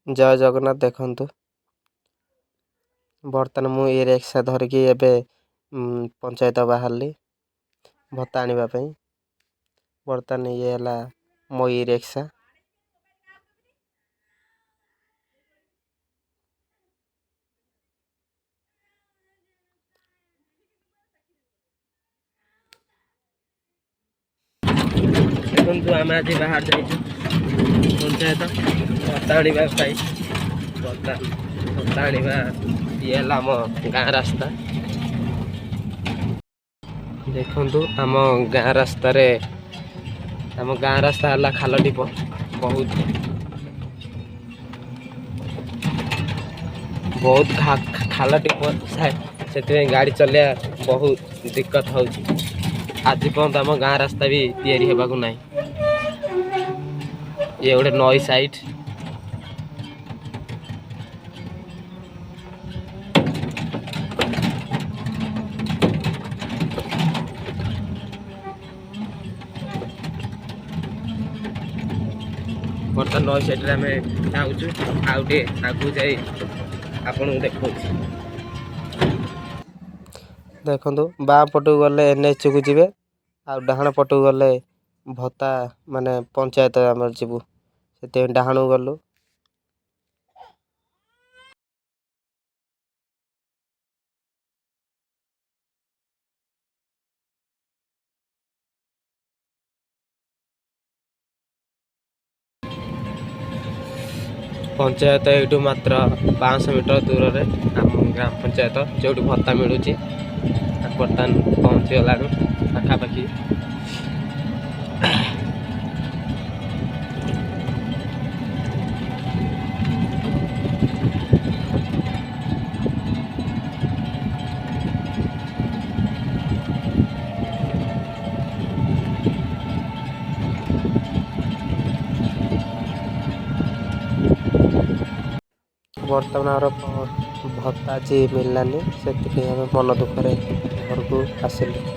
जय जगन्नाथ। देखंतु बर्तमान मु ये रिक्शा धरिकी एबे पंचायत बाहरली भत्ता आनिबा पई। बर्तमान ये हला मो ई रिक्शा। देखंतु आम आज बाहर जाइछु पंचायत भत्ता आनिबा पई। भत्ता आनिबा ये हला मो गाँ रास्ता। देखंतु आम गाँ रास्ता रे आम गाँ रास्ता हला खाल टिप बहुत खाल टिप से गाड़ी चलिया बहुत दिक्कत हो। आज पर्यंत आम गाँ रास्ता भी तैयारी होगा ना। ये गोटे नई साइड बर्तमान नई साइड रे आमे जाऊँ आउटे आगू जाई आपन देखो। देखंतु बा पटु गले एनएच को जिवे आ डाहाण पटु गले भत्ता माने पंचायत आमर जीवु से डाहाणु गलु। पंचायत एठू मात्र 500 मीटर दूर रे आम ग्राम पंचायत जो भत्ता मिलूँ। बर्तमान पहुँची गला पाखापाखि। बर्तमान भत्ता जी मिललानी से मन दुख घर को आसिलु।